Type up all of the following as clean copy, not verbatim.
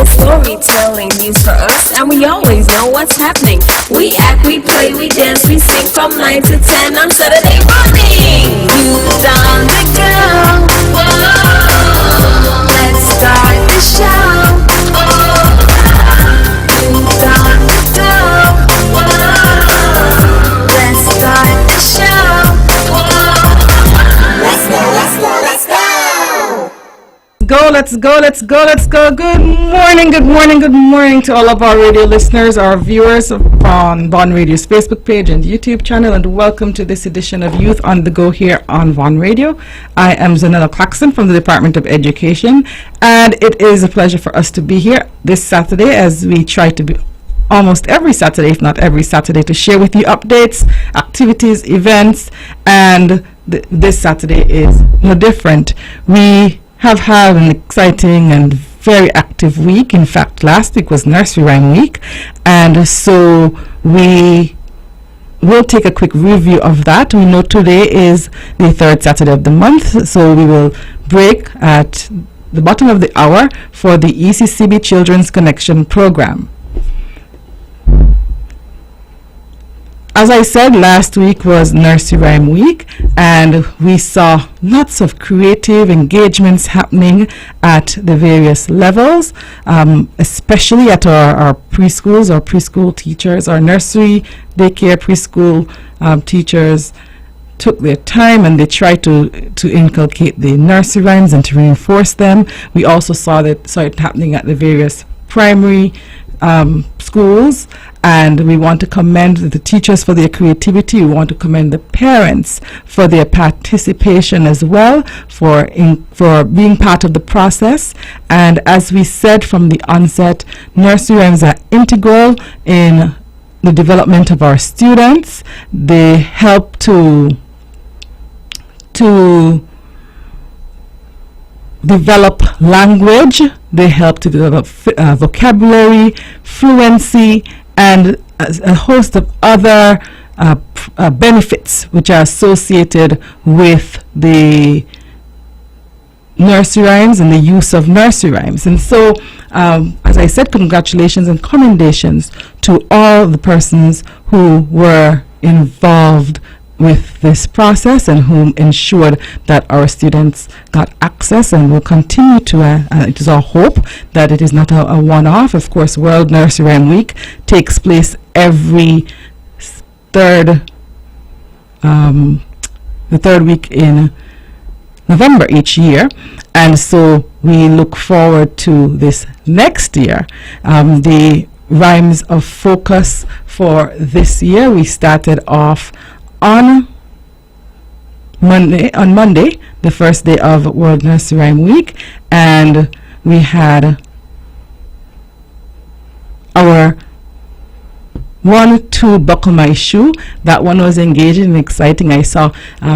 simple storytelling used for us, and we always know what's happening. We act, we play, we dance, we sing from 9 to 10 on Saturday morning. Youth on the go. Whoa, let's start the show. Youth on the go. Whoa, let's start the show. Whoa. Let's go, let's go, let's go. Let's go. Good morning to all of our radio listeners, our viewers on Vaughan Radio's Facebook page and YouTube channel, and welcome to this edition of Youth on the Go here on Vaughan Radio. I am Zahnela Claxton from the Department of Education, and it is a pleasure for us to be here this Saturday, as we try to be almost every Saturday, if not every Saturday, to share with you updates, activities, events, and this Saturday is no different. We have had an exciting and very active week. In fact, last week was Nursery Rhyme Week, and so we will take a quick review of that. We know today is the third Saturday of the month, so we will break at the bottom of the hour for the ECCB Children's Connection program. As I said, last week was Nursery Rhyme Week, and we saw lots of creative engagements happening at the various levels, especially at our preschools, our preschool teachers, our nursery, daycare, preschool teachers took their time and they tried to inculcate the nursery rhymes and to reinforce them. We also saw it happening at the various primary schools, and we want to commend the teachers for their creativity. We want to commend the parents for their participation as well, for being part of the process. And as we said from the onset, nursery rhymes are integral in the development of our students. They help to develop language, they help to develop vocabulary, fluency, and a host of other benefits which are associated with the nursery rhymes and the use of nursery rhymes. And so, as I said, congratulations and commendations to all the persons who were involved with this process and whom ensured that our students got access and will continue to. It is our hope that it is not a one-off. Of course, World Nursery Rhyme Week takes place every the third week in November each year, and so we look forward to this next year. The rhymes of focus for this year, we started off on Monday, the first day of World Nursery Rhyme Week, and we had our 1, 2, buckle my shoe. That one was engaging and exciting. I saw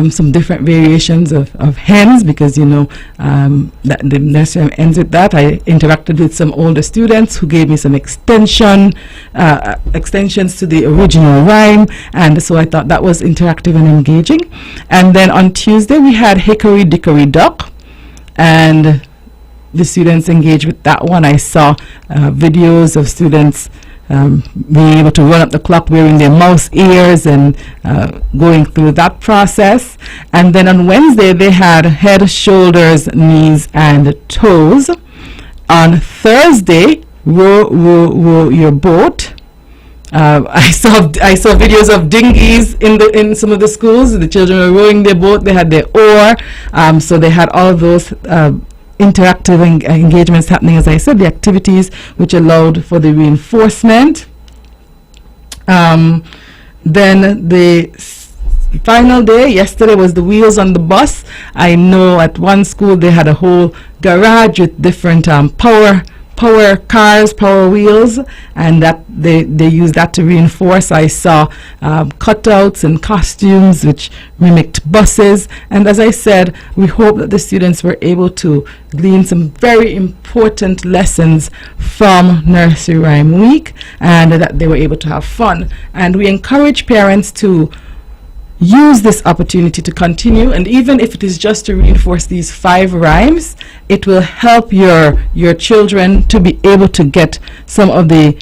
some different variations of hens, because that the nursery rhyme ends with that. I interacted with some older students who gave me some extensions to the original rhyme, and so I thought that was interactive and engaging. And then on Tuesday we had Hickory Dickory Dock, and the students engaged with that one. I saw videos of students being able to run up the clock wearing their mouse ears and going through that process. And then on Wednesday they had head, shoulders, knees, and toes. On Thursday, row your boat. I saw videos of dinghies in some of the schools. The children were rowing their boat. They had their oar, so they had all of those interactive engagements happening. As I said, the activities which allowed for the reinforcement. Then the final day yesterday was the wheels on the bus. I know at one school they had a whole garage with different power cars, power wheels, and that they used that to reinforce. I saw cutouts and costumes which mimicked buses, and as I said, we hope that the students were able to glean some very important lessons from Nursery Rhyme Week, and that they were able to have fun. And we encourage parents to use this opportunity to continue, and even if it is just to reinforce these 5 rhymes, it will help your children to be able to get some of the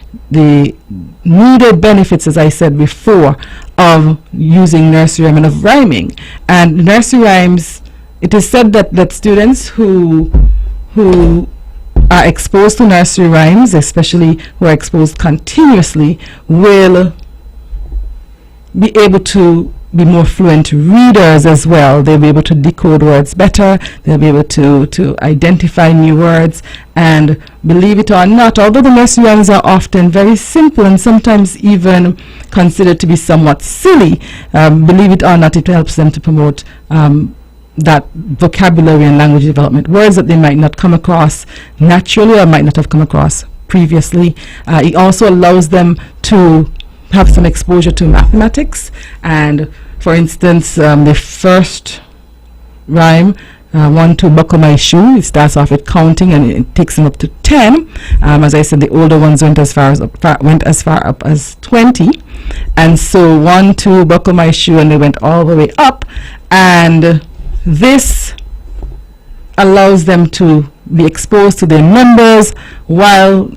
needed benefits, as I said before, of using nursery rhyme and of rhyming. And nursery rhymes, it is said that students who are exposed to nursery rhymes, especially who are exposed continuously, will be able to be more fluent readers as well. They'll be able to decode words better. They'll be able to identify new words. And believe it or not, although the nursery rhymes are often very simple and sometimes even considered to be somewhat silly, believe it or not, it helps them to promote that vocabulary and language development, words that they might not come across naturally or might not have come across previously. It also allows them to have some exposure to mathematics. And for instance, the first rhyme, 1, 2, buckle my shoe, it starts off with counting and it takes them up to 10. As I said, the older ones went as far up as 20. And so 1, 2, buckle my shoe, and they went all the way up. And this allows them to be exposed to their numbers while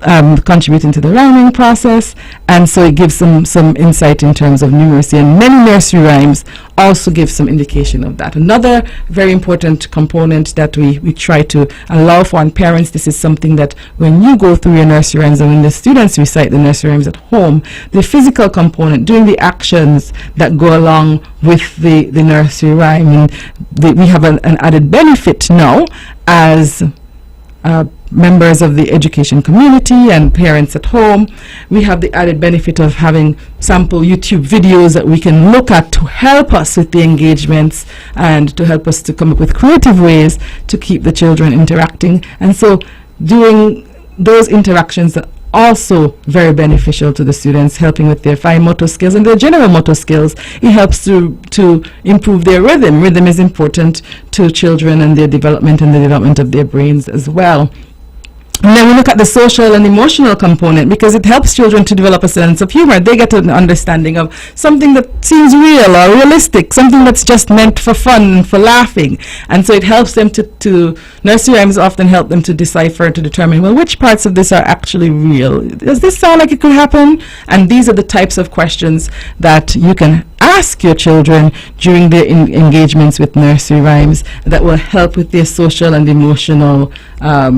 contributing to the rhyming process, and so it gives them some insight in terms of numeracy, and many nursery rhymes also give some indication of that. Another very important component that we try to allow for, and parents, this is something that when you go through your nursery rhymes and when the students recite the nursery rhymes at home, the physical component, doing the actions that go along with the nursery rhyme, and we have an added benefit now as members of the education community and parents at home. We have the added benefit of having sample YouTube videos that we can look at to help us with the engagements and to help us to come up with creative ways to keep the children interacting. And so doing those interactions are also very beneficial to the students, helping with their fine motor skills and their general motor skills. It helps to improve their rhythm. Rhythm is important to children and their development and the development of their brains as well. And then we look at the social and emotional component, because it helps children to develop a sense of humor. They get an understanding of something that seems real or realistic, something that's just meant for fun, for laughing. And so it helps them to nursery rhymes often help them to decipher, to determine, well, which parts of this are actually real? Does this sound like it could happen? And these are the types of questions that you can ask your children during their engagements with nursery rhymes that will help with their social and emotional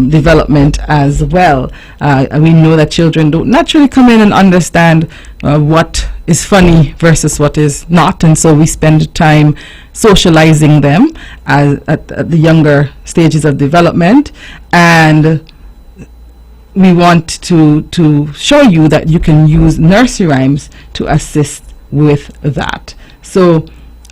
development as well. We know that children don't naturally come in and understand what is funny versus what is not, and so we spend time socializing them at the younger stages of development, and we want to show you that you can use nursery rhymes to assist with that. So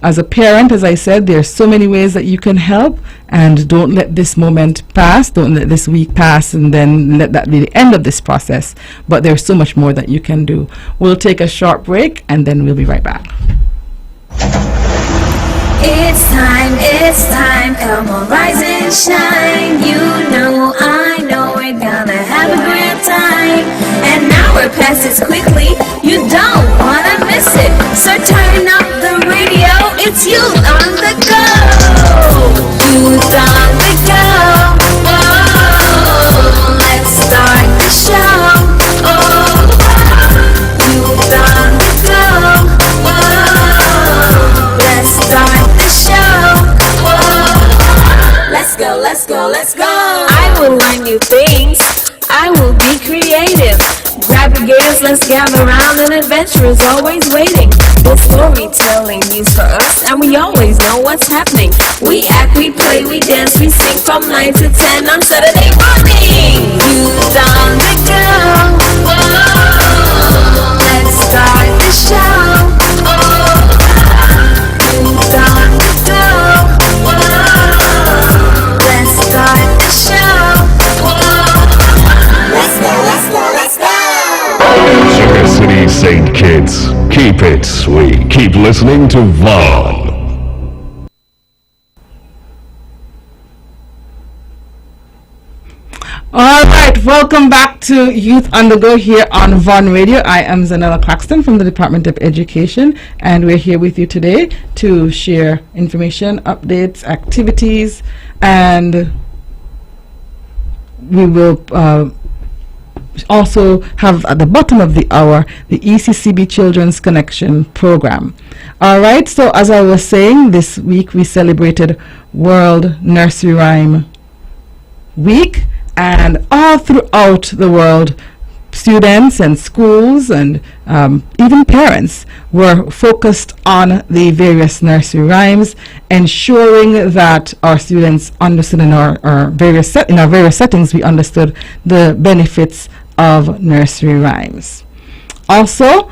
as a parent, as I said, there are so many ways that you can help, and don't let this moment pass, don't let this week pass and then let that be the end of this process. But there's so much more that you can do. We'll take a short break and then we'll be right back. It's time, come on, rise and shine. You know, I know we're gonna have a great time. And now we're past this quickly, you don't wanna miss it. So turn up the radio, it's youth on the go. Youth on the go, whoa, let's start the show. Oh, youth on the go, whoa, let's start the show. Whoa, let's go, let's go, let's go. I will learn new things, I will be creative. Grab your gears, let's gather round, an adventure is always waiting. The storytelling news for us, and we always know what's happening. We act, we play, we dance, we sing from 9 to 10 on Saturday morning. Youth on the go, whoa, let's start the show. Oh, youth on the go, whoa, let's start the show. Whoa, let's go, let's go, let's go. Sugar City St. Kitts, keep it sweet. Keep listening to Vaughn. All right, welcome back to Youth on the Go here on Vaughan Radio. I am Zahnela Claxton from the Department of Education, and we're here with you today to share information, updates, activities, and we will also have at the bottom of the hour the ECCB Children's Connection program. All right, so as I was saying, this week we celebrated World Nursery Rhyme Week, and all throughout the world, students and schools and even parents were focused on the various nursery rhymes, ensuring that our students understood in our various settings, we understood the benefits of nursery rhymes. Also,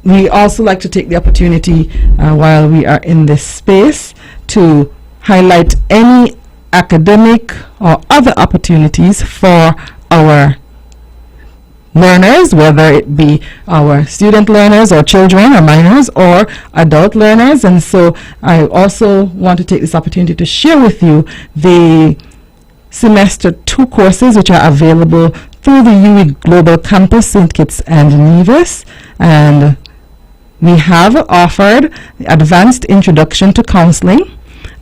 we also like to take the opportunity while we are in this space to highlight any academic or other opportunities for our learners, whether it be our student learners or children or minors or adult learners. And so I also want to take this opportunity to share with you the semester 2 courses which are available through the UE Global Campus, St. Kitts and Nevis. And we have offered Advanced Introduction to Counseling,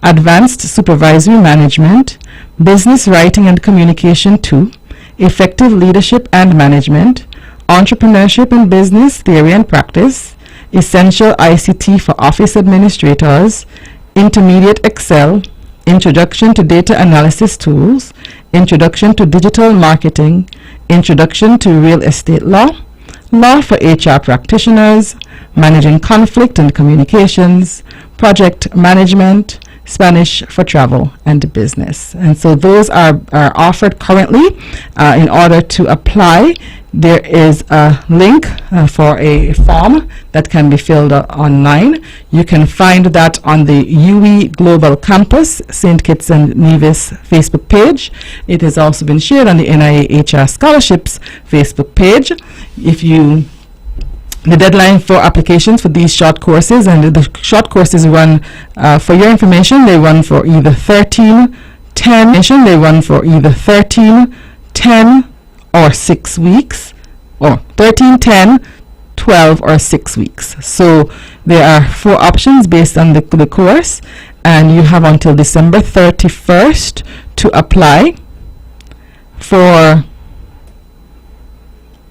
Advanced Supervisory Management, Business Writing and Communication 2, Effective Leadership and Management, Entrepreneurship and Business Theory and Practice, Essential ICT for Office Administrators, Intermediate Excel, Introduction to Data Analysis Tools, Introduction to Digital Marketing, Introduction to Real Estate Law, Law for HR Practitioners, Managing Conflict and Communications, Project Management, Spanish for Travel and Business. And so those are offered currently. In order to apply, there is a link for a form that can be filled out online. You can find that on the UE Global Campus, St. Kitts and Nevis Facebook page. It has also been shared on the NIA HR Scholarships Facebook page. The deadline for applications for these short courses, and the short courses run, for your information, they run for either 13, 10, they run for either 13, 10, or 6 weeks, or 13, 10, 12, or 6 weeks. So there are 4 options based on the course, and you have until December 31st to apply. For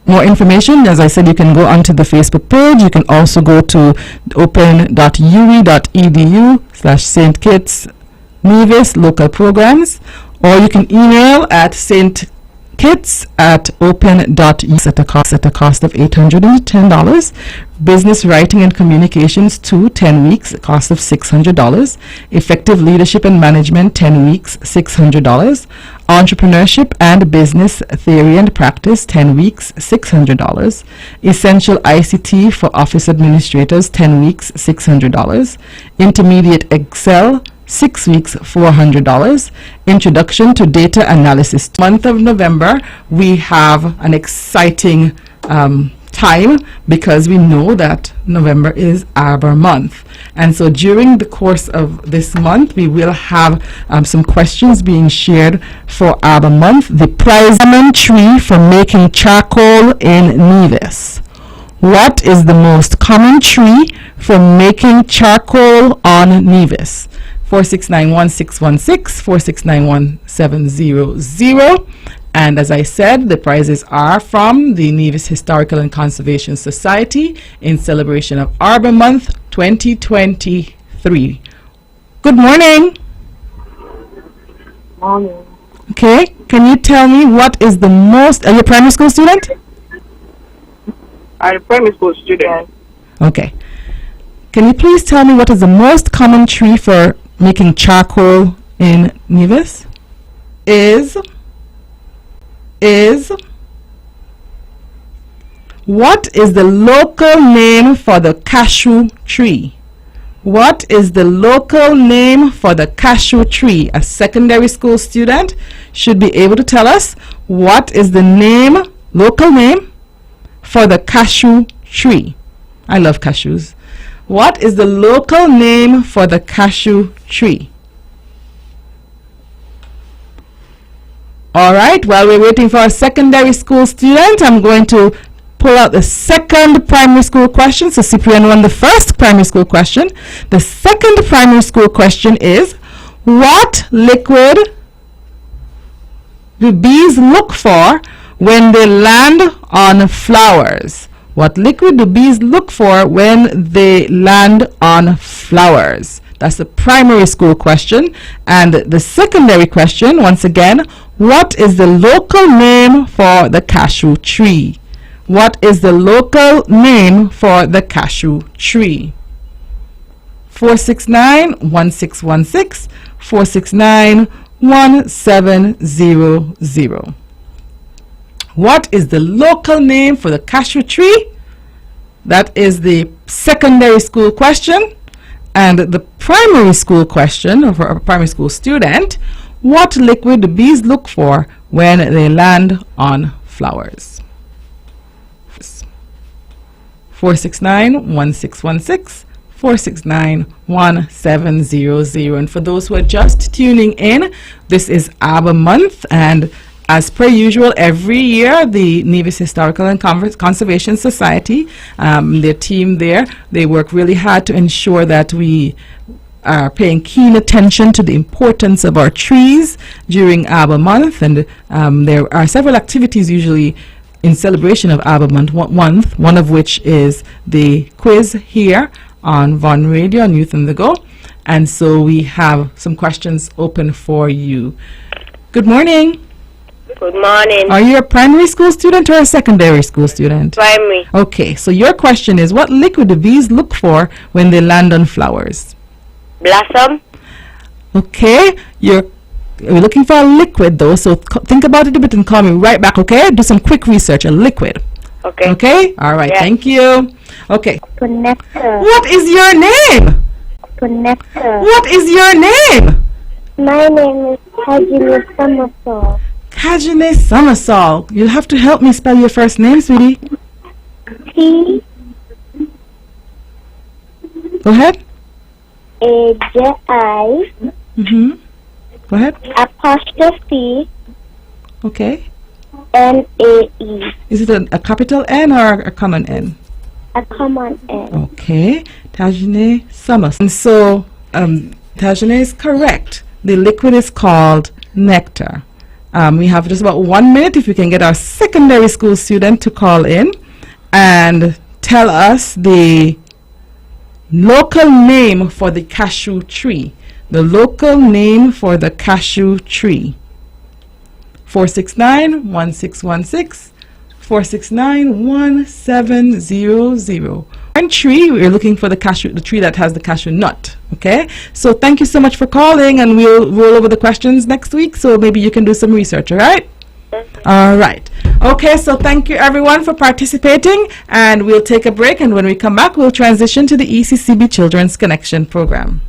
more information, as I said, you can go onto the Facebook page. You can also go to open.ue.edu/St. Kitts Nevis local programs, or you can email at stkits@open.ue at a cost of $810. Business Writing and Communications 2, 10 weeks, a cost of $600. Effective Leadership and Management, 10 weeks, $600. Entrepreneurship and Business Theory and Practice, 10 weeks, $600. Essential ICT for Office Administrators, 10 weeks, $600. Intermediate Excel, 6 weeks, $400. Introduction to Data Analysis. Month of November, we have an exciting time because we know that November is Arbor Month. And so during the course of this month, we will have some questions being shared for Arbor Month. The prize tree for making charcoal in Nevis. What is the most common tree for making charcoal on Nevis? 4691616, 4691700. And as I said, the prizes are from the Nevis Historical and Conservation Society in celebration of Arbor Month 2023. Good morning. Morning. Okay, can you tell me what is the most, are you a primary school student? I'm a primary school student. Okay. Can you please tell me what is the most common tree for making charcoal in Nevis? What is the local name for the cashew tree? What is the local name for the cashew tree? A secondary school student should be able to tell us what is the local name for the cashew tree. I love cashews. What is the local name for the cashew tree? All right, while we're waiting for our secondary school student, I'm going to pull out the second primary school question. So Cyprian won the first primary school question. The second primary school question is, what liquid do bees look for when they land on flowers? What liquid do bees look for when they land on flowers? That's the primary school question. And the secondary question, once again, what is the local name for the cashew tree? What is the local name for the cashew tree? 469-1616, 469-1700. What is the local name for the cashew tree? That is the secondary school question. And the primary school question for a primary school student, what liquid do bees look for when they land on flowers? 469-1616, 469-1700. And for those who are just tuning in, this is ABBA month, and as per usual, every year the Nevis Historical and Conservation Society, their team there, they work really hard to ensure that we are paying keen attention to the importance of our trees during ABBA month. And there are several activities usually in celebration of ABBA month, one of which is the quiz here on Von Radio on Youth on the Go. And so we have some questions open for you. Good morning. Good morning. Are you a primary school student or a secondary school student? Primary. Okay, so your question is, what liquid do bees look for when they land on flowers? Blossom. Okay, we're looking for a liquid though, so think about it a bit and call me right back, okay? Do some quick research, a liquid. Okay. Okay? All right, Yeah. thank you. Okay. Connector. What is your name? Connector. What is your name? My name is Hajime Somersault. Kajine Somersault. You'll have to help me spell your first name, sweetie. T Go ahead. A J I Go ahead. apostrophe Okay. N A E. Is it a capital N or a common N? A common N. Okay. Tajine Somersault. And so, Tajine is correct. The liquid is called nectar. We have just about 1 minute if we can get our secondary school student to call in and tell us the local name for the cashew tree. The local name for the cashew tree. 469-1616, 469-1700. One tree, we're looking for the tree that has the cashew nut. Okay, so thank you so much for calling, and we'll roll over the questions next week, so maybe you can do some research. All right. All right. Okay, so thank you everyone for participating, and we'll take a break, and when we come back we'll transition to the ECCB Children's Connection program.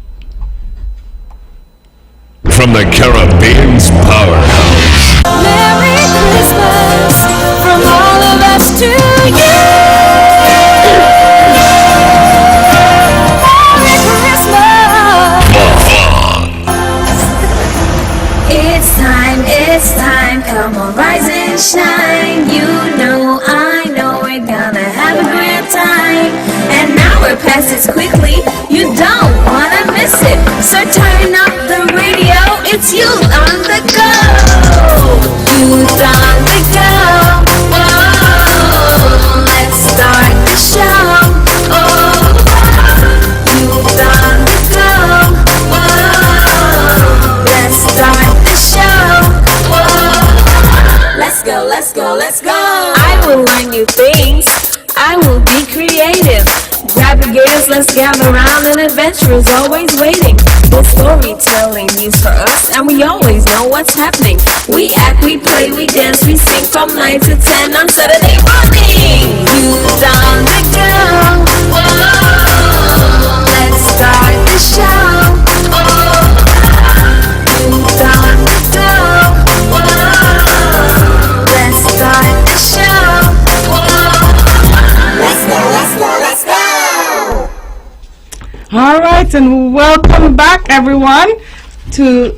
From the Caribbean's powerhouse. Merry Christmas from all of us to you. Merry Christmas. It's time, come on, rise and shine. You know, I know we're gonna have a great time. And now we're past it quickly, you don't wanna miss it. So turn up the radio, it's you on the go. Youth on the go. Whoa, let's start the show. Oh, youth on the go. Whoa, let's start the show. Whoa, let's go, let's go, let's go. I will learn new things. I will be creative. Grab your gears, let's gather round, and adventure is always waiting. The storytelling news for us, and we always know what's happening. We act, we play, we dance, we sing from 9 to 10 on Saturday morning. Youth on the go. Whoa, let's start the show. Oh, youth on the go. Whoa, let's start the show. Whoa, let's go, let's go, let's go. All right, and welcome back everyone to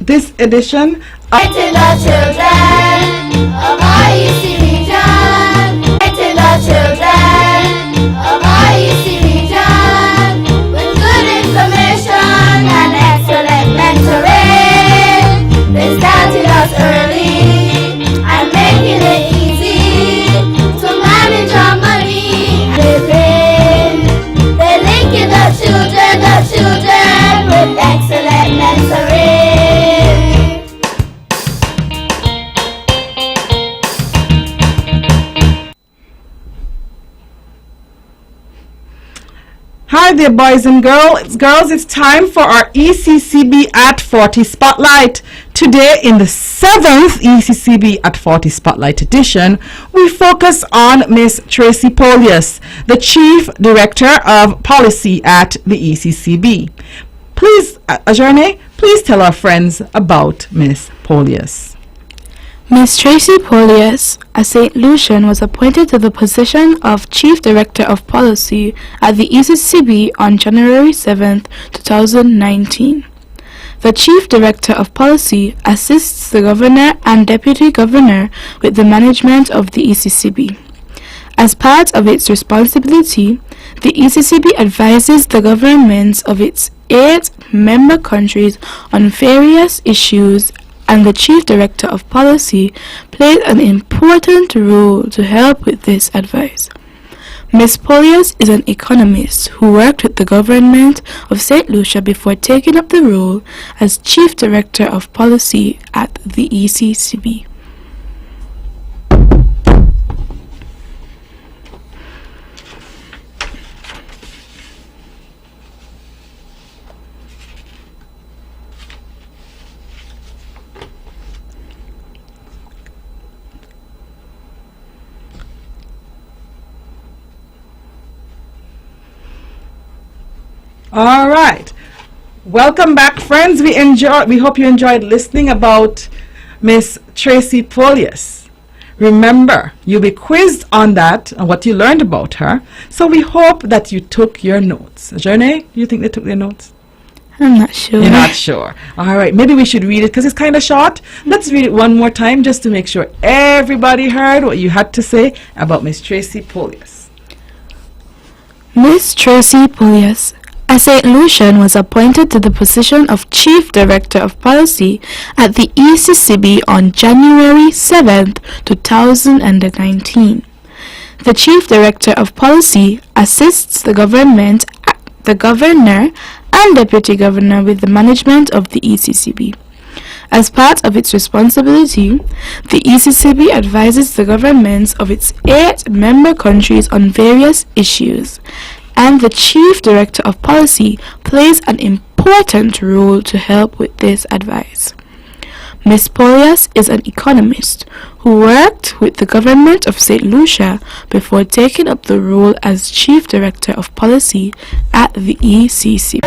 this edition Protecting the children of our EC region. Protecting the children of our EC region. With good information and excellent mentoring. They started us early and making it easy to manage our money. They're linking the children with excellent mentoring. Hi there, boys and girls. It's time for our ECCB at 40 Spotlight. Today, in the 7th ECCB at 40 Spotlight edition, we focus on Miss Tracy Polius, the Chief Director of Policy at the ECCB. Please, Ajane, please tell our friends about Miss Polius. Ms. Tracy Polius, a St. Lucian, was appointed to the position of Chief Director of Policy at the ECCB on January 7, 2019. The Chief Director of Policy assists the Governor and Deputy Governor with the management of the ECCB. As part of its responsibility, the ECCB advises the governments of its 8 member countries on various issues, and the Chief Director of Policy played an important role to help with this advice. Ms. Polius is an economist who worked with the government of St. Lucia before taking up the role as Chief Director of Policy at the ECCB. All right. Welcome back, friends. We hope you enjoyed listening about Miss Tracy Polius. Remember, you'll be quizzed on that and what you learned about her. So we hope that you took your notes. Jerne, do you think they took their notes? I'm not sure. You're not sure. All right. Maybe we should read it because it's kind of short. Let's read it one more time just to make sure everybody heard what you had to say about Miss Tracy Polius. Miss Tracy Polius, a St. Lucian, was appointed to the position of Chief Director of Policy at the ECCB on January 7, 2019. The Chief Director of Policy assists the Governor and Deputy Governor with the management of the ECCB. As part of its responsibility, the ECCB advises the governments of its 8 member countries on various issues, and the Chief Director of Policy plays an important role to help with this advice. Ms. Polius is an economist who worked with the government of St. Lucia before taking up the role as Chief Director of Policy at the ECCB.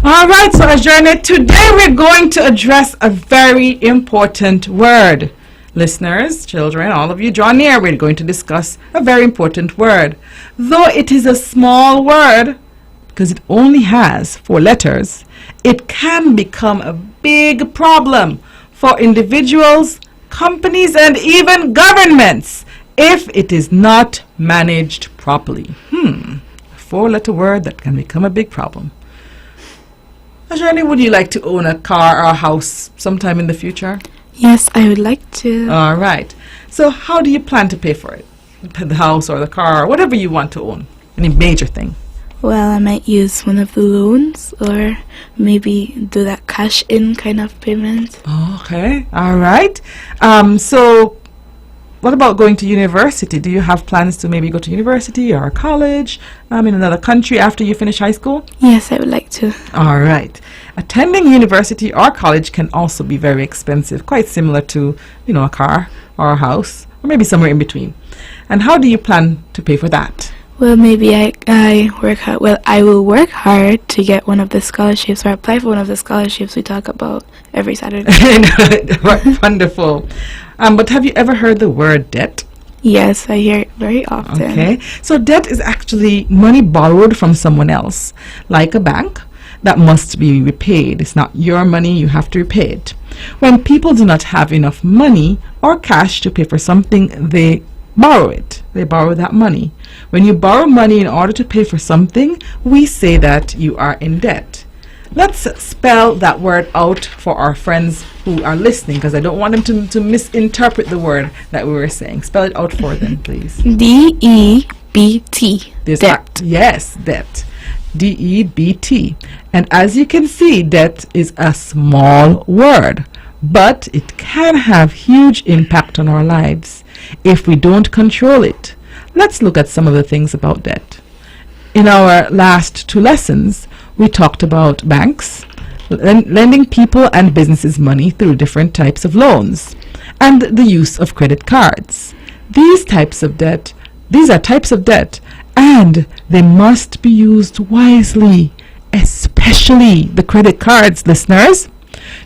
All right, so Ajane, today we're going to address a very important word. Listeners, children, all of you draw near. We're going to discuss a very important word. Though it is a small word, because it only has 4 letters, it can become a big problem for individuals, companies, and even governments if it is not managed properly. A 4-letter word that can become a big problem. Ajani, would you like to own a car or a house sometime in the future? Yes, I would like to. All right. So how do you plan to pay for it? The house or the car or whatever you want to own? Any major thing? Well, I might use one of the loans or maybe do that cash-in kind of payment. Okay. All right. So what about going to university? Do you have plans to maybe go to university or college in another country after you finish high school? Yes, I would like to. All right. Attending university or college can also be very expensive, quite similar to, a car or a house, or maybe somewhere in between. And how do you plan to pay for that? Well, maybe I work hard. Well, I will work hard to get one of the scholarships or apply for one of the scholarships we talk about every Saturday. Wonderful. But have you ever heard the word debt? Yes, I hear it very often. Okay, so debt is actually money borrowed from someone else, like a bank, that must be repaid. It's not your money, you have to repay it. When people do not have enough money or cash to pay for something, they borrow it. They borrow that money. When you borrow money in order to pay for something, we say that you are in debt. Let's spell that word out for our friends who are listening, because I don't want them to misinterpret the word that we were saying. Spell it out for them, please. D-E-B-T. Debt. Yes, debt. D-E-B-T. And as you can see, debt is a small word, but it can have huge impact on our lives if we don't control it. Let's look at some of the things about debt. In our last 2 lessons, we talked about banks, lending people and businesses money through different types of loans, and the use of credit cards. These are types of debt, and they must be used wisely, especially the credit cards, listeners.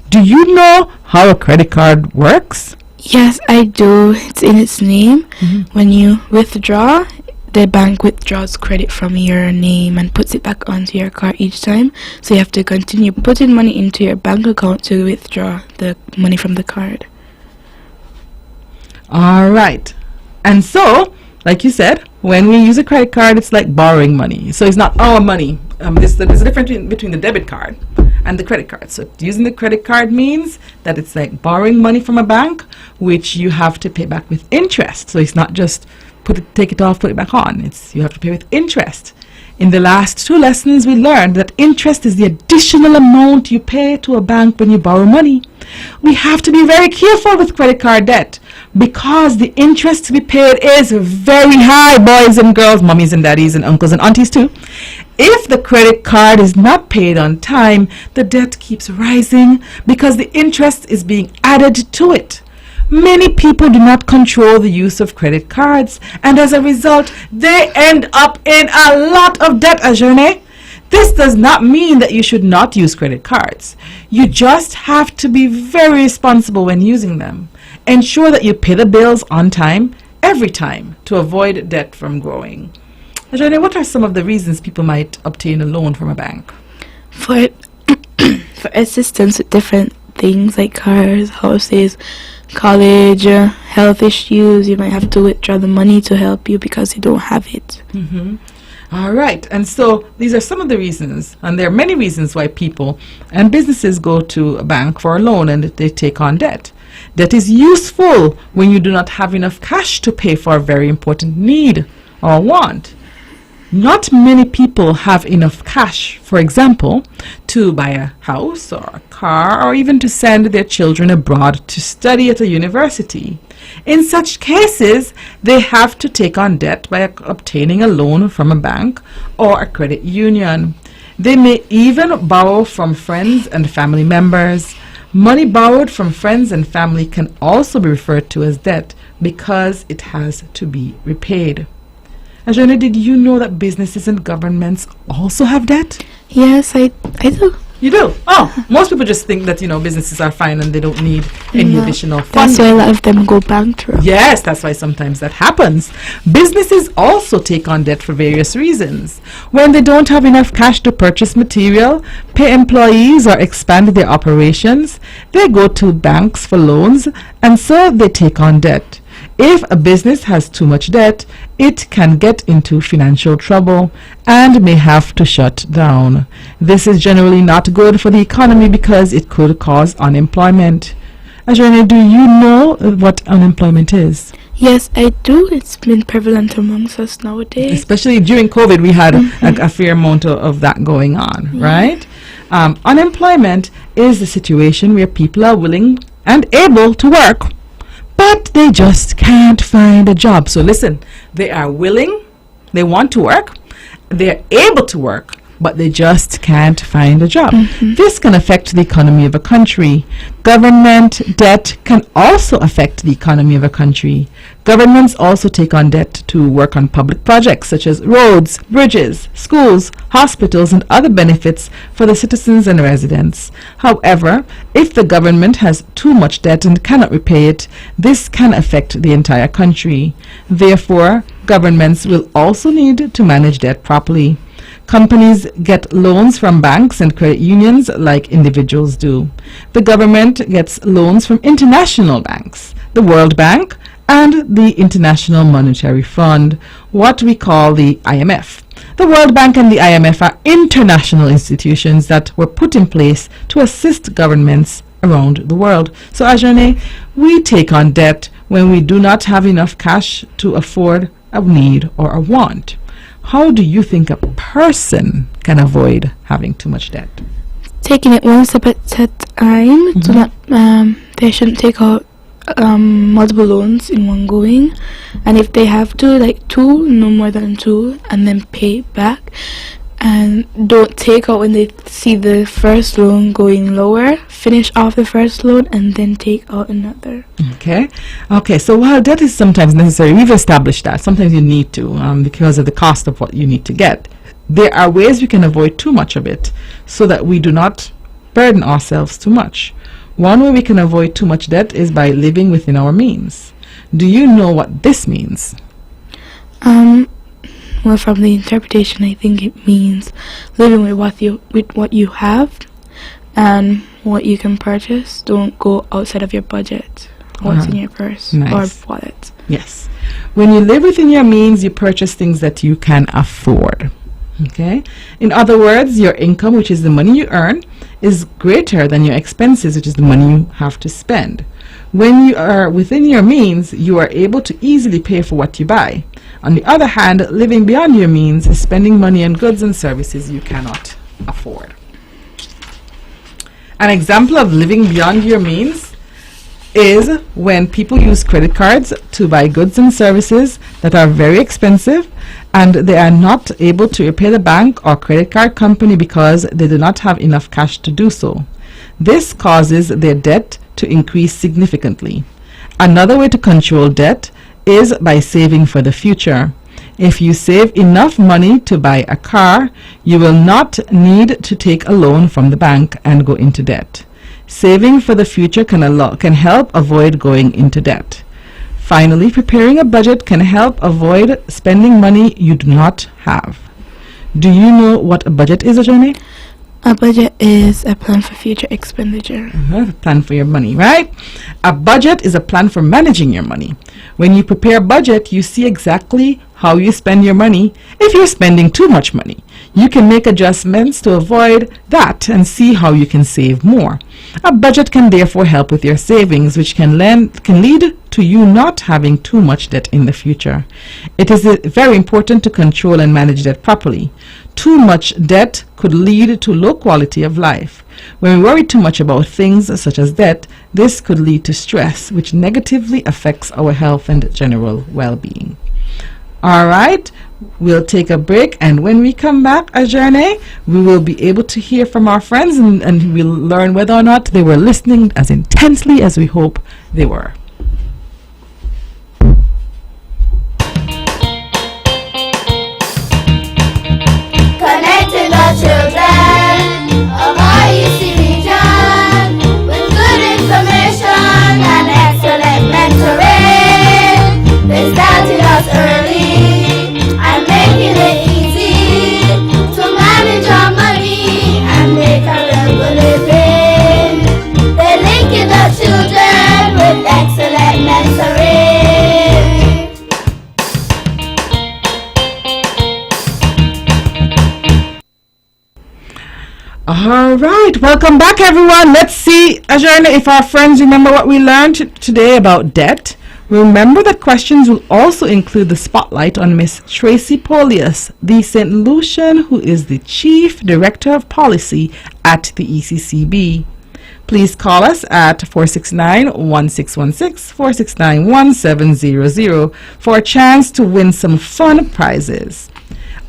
Do you know how a credit card works? Yes, I do. It's in its name. When you withdraw, the bank withdraws credit from your name and puts it back onto your card each time. So you have to continue putting money into your bank account to withdraw the money from the card. All right. And so, like you said, when we use a credit card, it's like borrowing money. So it's not our money. There's a difference between the debit card and the credit card. So using the credit card means that it's like borrowing money from a bank, which you have to pay back with interest. So it's not just take it off, put it back on. You have to pay with interest. In the last 2 lessons, we learned that interest is the additional amount you pay to a bank when you borrow money. We have to be very careful with credit card debt because the interest to be paid is very high, boys and girls, mummies and daddies and uncles and aunties too. If the credit card is not paid on time, the debt keeps rising because the interest is being added to it. Many people do not control the use of credit cards, and as a result, they end up in a lot of debt, Ajane. This does not mean that you should not use credit cards. You just have to be very responsible when using them. Ensure that you pay the bills on time, every time, to avoid debt from growing. Ajane, what are some of the reasons people might obtain a loan from a bank? For assistance with different things like cars, houses, college, health issues, you might have to withdraw the money to help you because you don't have it. All right, and so these are some of the reasons, and there are many reasons why people and businesses go to a bank for a loan and they take on debt. Debt is useful when you do not have enough cash to pay for a very important need or want. Not many people have enough cash, for example, to buy a house or a car or even to send their children abroad to study at a university. In such cases, they have to take on debt by obtaining a loan from a bank or a credit union. They may even borrow from friends and family members. Money borrowed from friends and family can also be referred to as debt because it has to be repaid. Ajane, did you know that businesses and governments also have debt? Yes, I do. You do? Oh, most people just think that, businesses are fine and they don't need any additional funding. That's why a lot of them go bankrupt. Yes, that's why sometimes that happens. Businesses also take on debt for various reasons. When they don't have enough cash to purchase material, pay employees, or expand their operations, they go to banks for loans, and so they take on debt. If a business has too much debt, it can get into financial trouble and may have to shut down. This is generally not good for the economy because it could cause unemployment. Ajane, do you know what unemployment is? Yes, I do. It's been prevalent amongst us nowadays. Especially during COVID, we had a fair amount of that going on, right? Unemployment is the situation where people are willing and able to work, but they just can't find a job. So listen, they are willing, they want to work, they're able to work, but they just can't find a job. This can affect the economy of a country. Government debt can also affect the economy of a country. Governments also take on debt to work on public projects such as roads, bridges, schools, hospitals, and other benefits for the citizens and residents. However, if the government has too much debt and cannot repay it, this can affect the entire country. Therefore, governments will also need to manage debt properly. Companies get loans from banks and credit unions like individuals do. The government gets loans from international banks, the World Bank, and the International Monetary Fund, what we call the IMF. The World Bank and the IMF are international institutions that were put in place to assist governments around the world. So, Ajane, we take on debt when we do not have enough cash to afford a need or a want. How do you think a person can avoid having too much debt? Taking it one step at a time, so that they shouldn't take out multiple loans in one going, and if they have to, like two, no more than two, and then pay back. And don't take out when they see the first loan going lower. Finish off the first loan and then take out another. Okay, so while debt is sometimes necessary, we've established that sometimes you need to because of the cost of what you need to get. There are ways we can avoid too much of it so that we do not burden ourselves too much. One way we can avoid too much debt is by living within our means. Do you know what this means? Well, from the interpretation, I think it means living with what you have and what you can purchase. Don't go outside of your budget. What's in your purse or wallet. Yes. When you live within your means, you purchase things that you can afford. Okay? In other words, your income, which is the money you earn, is greater than your expenses, which is the money you have to spend. When you are within your means, you are able to easily pay for what you buy. On the other hand, living beyond your means is spending money on goods and services you cannot afford. An example of living beyond your means is when people use credit cards to buy goods and services that are very expensive and they are not able to repay the bank or credit card company because they do not have enough cash to do so. This causes their debt to increase significantly. Another way to control debt is by saving for the future. If you save enough money to buy a car, you will not need to take a loan from the bank and go into debt. Saving for the future can help avoid going into debt. Finally, preparing a budget can help avoid spending money you do not have. Do you know what a budget is, Ajani? A budget is a plan for future expenditure. A plan for your money, right? A budget is a plan for managing your money. When you prepare a budget, you see exactly how you spend your money. If you're spending too much money, you can make adjustments to avoid that and see how you can save more. A budget can therefore help with your savings, which can lead to you not having too much debt in the future. It is very important to control and manage debt properly. Too much debt could lead to low quality of life. When we worry too much about things such as debt, this could lead to stress, which negatively affects our health and general well-being. All right, we'll take a break, and when we come back, Ajane, we will be able to hear from our friends and we'll learn whether or not they were listening as intensely as we hope they were. Connecting the children of our UC region with good information and excellent mentoring. They started us early and making it easy to manage our money and make a real living. They're linking the children with excellent mentoring. All right, welcome back, everyone. Let's see, Ajana, if our friends remember what we learned today about debt. Remember that questions will also include the spotlight on Miss Tracy Polius, the St. Lucian, who is the Chief Director of Policy at the ECCB. Please call us at 469-1616, 469-1700 for a chance to win some fun prizes.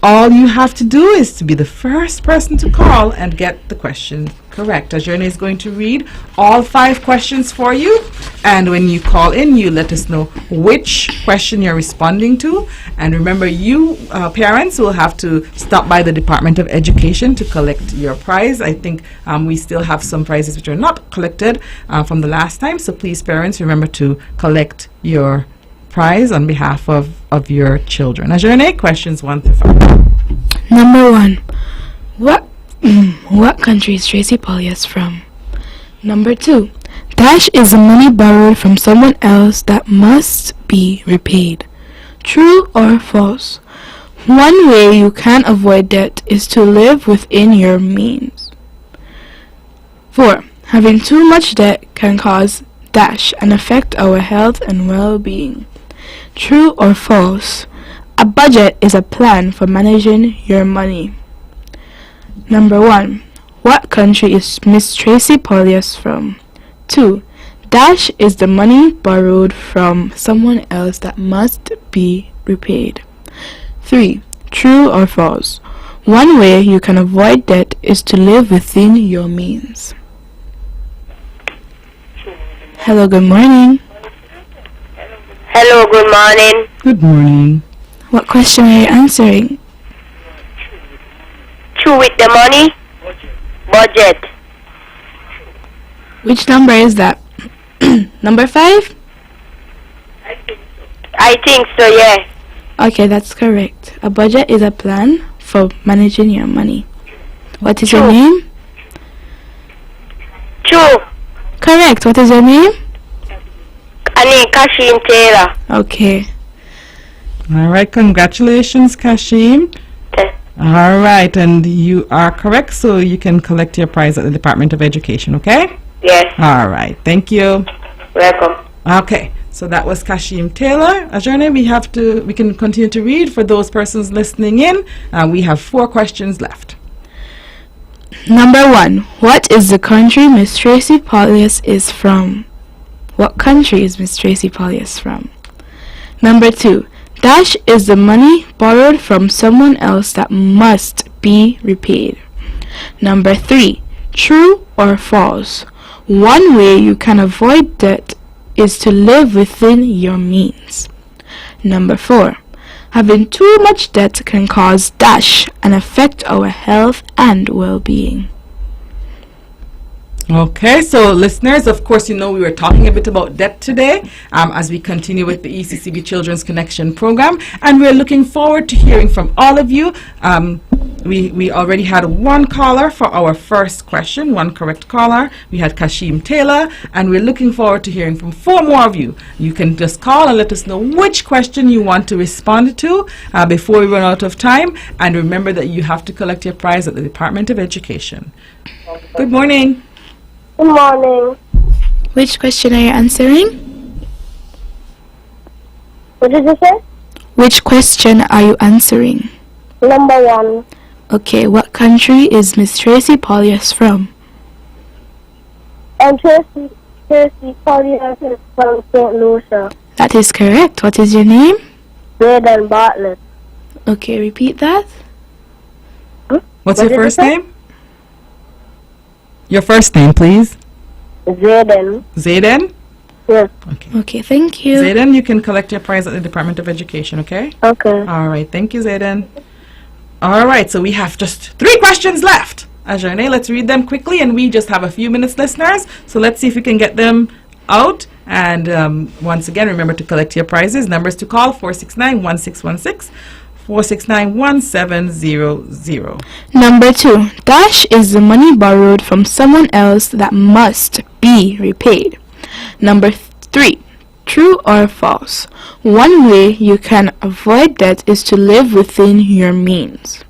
all you have to do is to be the first person to call and get the question correct. Ajerne is going to read all 5 questions for you, and when you call in, you let us know which question you're responding to. And remember, you parents will have to stop by the Department of Education to collect your prize. I think we still have some prizes which are not collected from the last time, so please, parents, remember to collect your prize on behalf of your children. Ajerne, questions 1 through 5. Number 1. What country is Tracy Polius from? Number 2. Dash is the money borrowed from someone else that must be repaid. True or false? One way you can avoid debt is to live within your means. 4. Having too much debt can cause dash and affect our health and well-being. True or false? A budget is a plan for managing your money. Number 1. What country is Miss Tracy Polius from? 2. Dash is the money borrowed from someone else that must be repaid. 3. True or false? One way you can avoid debt is to live within your means. Hello, good morning. Hello, good morning. Good morning. What question are you answering? True with the money? Budget. Which number is that? Number 5? I think so, yeah. Okay, that's correct. A budget is a plan for managing your money. What is your True. name? True. Correct. What is your name? Ani Kashim Taylor. Okay. All right, congratulations, Kashim. All right, and you are correct, so you can collect your prize at the Department of Education, okay? Yes. All right, thank you. Welcome. Okay, so that was Kashim Taylor. Ajerne, we can continue to read for those persons listening in. We have 4 questions left. Number 1. What is the country Miss Tracy Polius is from? What country is Miss Tracy Polius from? Number 2. Dash is the money borrowed from someone else that must be repaid. Number 3. True or false? One way you can avoid debt is to live within your means. Number 4. Having too much debt can cause dash and affect our health and well-being. Okay, so listeners, of course, you know we were talking a bit about debt today as we continue with the ECCB Children's Connection program, and we're looking forward to hearing from all of you. We already had 1 caller for our first question, 1 correct caller. We had Kashim Taylor, and we're looking forward to hearing from 4 more of you. You can just call and let us know which question you want to respond to before we run out of time, and remember that you have to collect your prize at the Department of Education. Good morning. Good morning. Which question are you answering? What did you say? Which question are you answering? Number 1. Okay, what country is Miss Tracy Polius from? And Tracy Polius is from St. Lucia. That is correct. What is your name? Braden Bartlett. Okay, repeat that. What's What your did you first say? name? Your first name, please. Zayden. Zayden? Yes. Okay. Okay, thank you. Zayden, you can collect your prize at the Department of Education, okay? Okay. All right, thank you, Zayden. All right, so we have just 3 questions left. Ajerne, let's read them quickly, and we just have a few minutes, listeners. So let's see if we can get them out. And once again, remember to collect your prizes. Numbers to call, 469-1616. 469-1700. Number 2. Dash is the money borrowed from someone else that must be repaid. Number 3. True or false? One way you can avoid debt is to live within your means.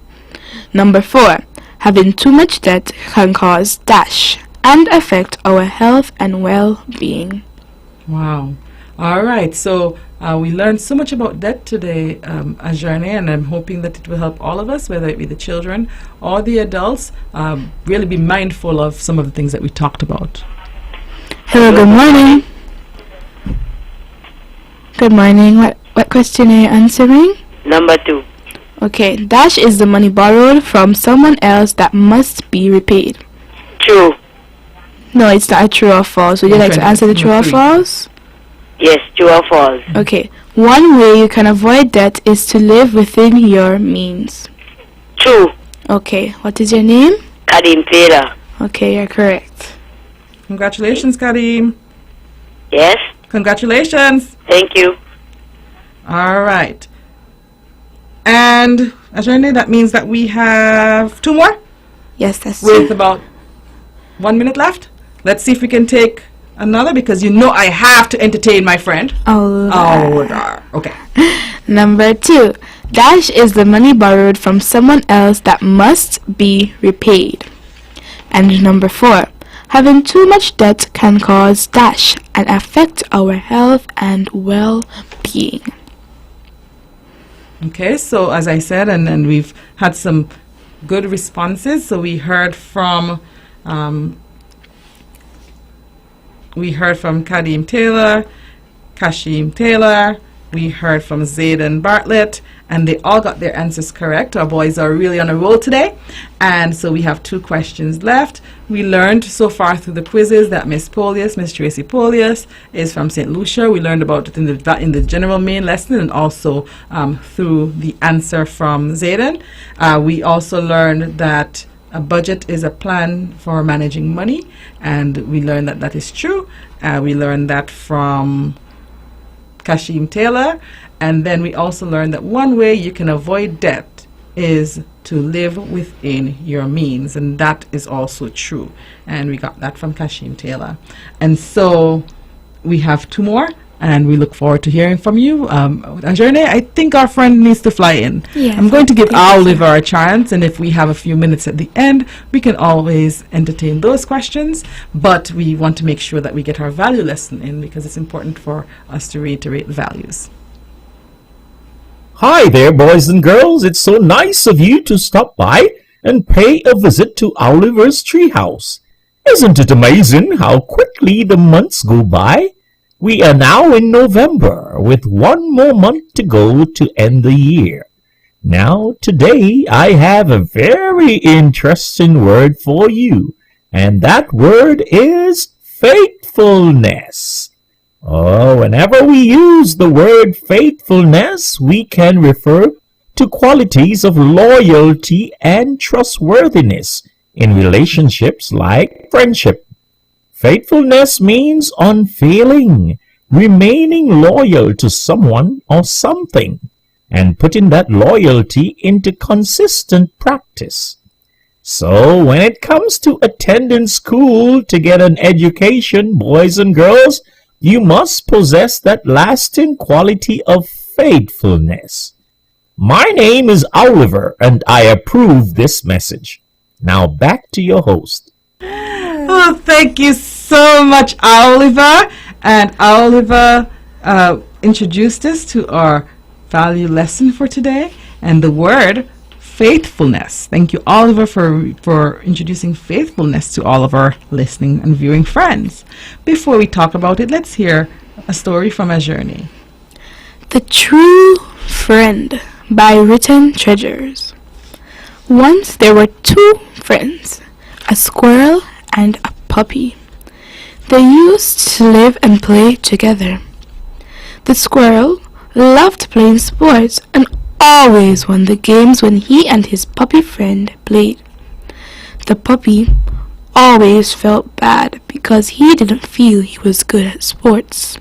Number 4. Having too much debt can cause dash and affect our health and well-being. Wow. All right, so we learned so much about debt today, Ajerne, and I'm hoping that it will help all of us, whether it be the children or the adults, really be mindful of some of the things that we talked about. Hello, good morning. Good morning. What question are you answering? Number 2. Okay, dash is the money borrowed from someone else that must be repaid. True. No, it's not a true or false. Would you like to answer the true or false? Yes, true or false. Okay. One way you can avoid debt is to live within your means. True. Okay. What is your name? Kadim Taylor. Okay, you're correct. Congratulations, Karim. Yes. Congratulations. Thank you. All right. And Ajani, that means that we have 2 more Yes, that's with true. about 1 minute left. Let's see if we can take another, because you know I have to entertain my friend. Oh. Okay. Number 2. Dash is the money borrowed from someone else that must be repaid. And number 4. Having too much debt can cause dash and affect our health and well-being. Okay, so as I said, and we've had some good responses. So we heard from Kadim Taylor, Kashim Taylor, we heard from Zayden Bartlett, and they all got their answers correct. Our boys are really on a roll today. And so we have 2 questions left. We learned so far through the quizzes that Miss Tracy Polius, is from St. Lucia. We learned about it in the general main lesson, and also through the answer from Zayden. We also learned that a budget is a plan for managing money, and we learned that that is true. We learned that from Kashim Taylor, and then we also learned that one way you can avoid debt is to live within your means, and that is also true, and we got that from Kashim Taylor. And so we have 2 more, and we look forward to hearing from you. Ajerne, I think our friend needs to fly in. Yes, I'm going to give thank you, Oliver a chance, and if we have a few minutes at the end, we can always entertain those questions, but we want to make sure that we get our value lesson in, because it's important for us to reiterate values. Hi there, boys and girls. It's so nice of you to stop by and pay a visit to Oliver's treehouse. Isn't it amazing how quickly the months go by? We are now in November, with 1 more month to go to end the year. Now, today, I have a very interesting word for you, and that word is faithfulness. Oh, whenever we use the word faithfulness, we can refer to qualities of loyalty and trustworthiness in relationships like friendship. Faithfulness means unfailing, remaining loyal to someone or something, and putting that loyalty into consistent practice. So, when it comes to attending school to get an education, boys and girls, you must possess that lasting quality of faithfulness. My name is Oliver, and I approve this message. Now back to your host. Oh, thank you so much, Oliver. And Oliver introduced us to our value lesson for today, and the word faithfulness. Thank you, Oliver, for introducing faithfulness to all of our listening and viewing friends. Before we talk about it, let's hear a story from a journey. The True Friend by Written Treasures. Once there were 2 friends, a squirrel and a puppy. They used to live and play together. The squirrel loved playing sports and always won the games when he and his puppy friend played. The puppy always felt bad because he didn't feel he was good at sports.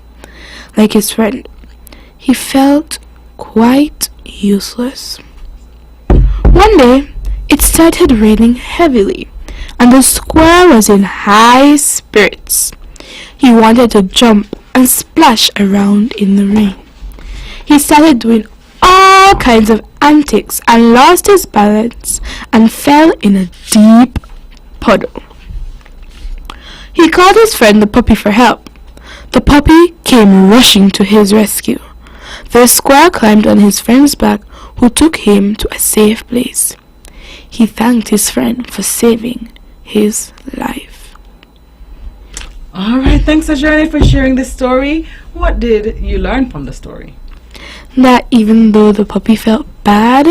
Like his friend, he felt quite useless. One day, it started raining heavily, and the squirrel was in high spirits. He wanted to jump and splash around in the rain. He started doing all kinds of antics and lost his balance and fell in a deep puddle. He called his friend the puppy for help. The puppy came rushing to his rescue. The squirrel climbed on his friend's back, who took him to a safe place. He thanked his friend for saving his life. All right, thanks, Ajani, for sharing this story. What did you learn from the story? That even though the puppy felt bad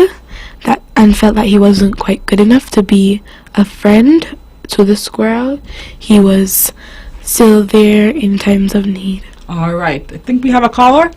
that and felt that he wasn't quite good enough to be a friend to the squirrel. He was still there in times of need. All right. I think we have a caller.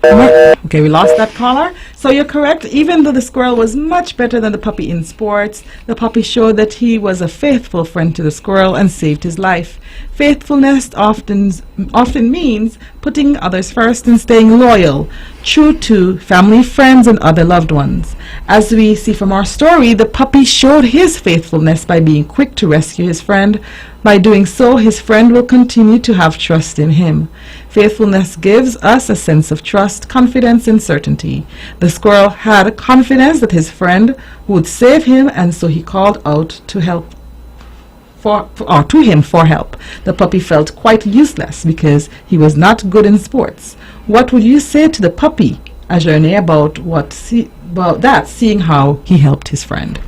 Okay, we lost that caller. So you're correct. Even though the squirrel was much better than the puppy in sports, the puppy showed that he was a faithful friend to the squirrel and saved his life. Faithfulness often means putting others first and staying loyal, true to family, friends, and other loved ones. As we see from our story, the puppy showed his faithfulness by being quick to rescue his friend. By doing so, his friend will continue to have trust in him. Faithfulness gives us a sense of trust, confidence, and certainty. The squirrel had confidence that his friend would save him, and so he called out to help to him for help. The puppy felt quite useless because he was not good in sports. What would you say to the puppy, Ajane, about seeing how he helped his friend?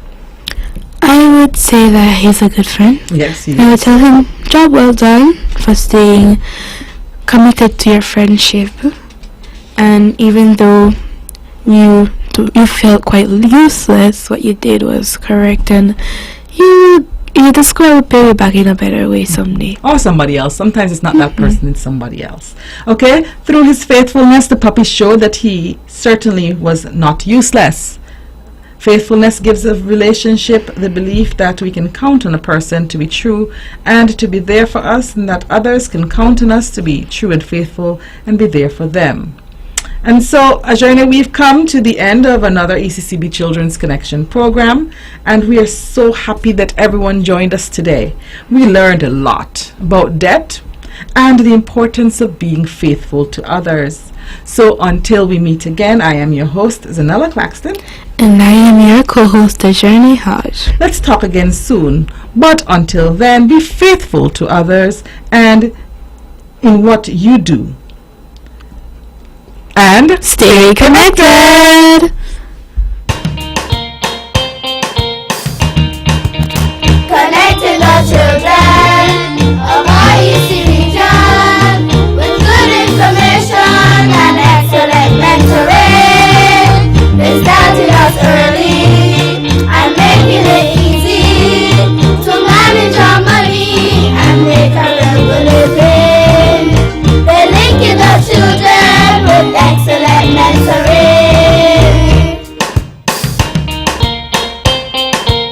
I would say that he's a good friend. Yes, he I would is. tell him, job well done for staying committed to your friendship. And even though you felt quite useless, what you did was correct, and the squirrel will pay you back in a better way someday. Or somebody else. Sometimes it's not that person, it's somebody else. Okay? Through his faithfulness, the puppy showed that he certainly was not useless. Faithfulness gives a relationship the belief that we can count on a person to be true and to be there for us, and that others can count on us to be true and faithful and be there for them. And so, Ajane, we've come to the end of another ECCB Children's Connection program, and we are so happy that everyone joined us today. We learned a lot about debt and the importance of being faithful to others. So until we meet again, I am your host, Zahnela Claxton. And I am your co-host, Ajane Hodge. Let's talk again soon. But until then, be faithful to others and in what you do. And Stay connected!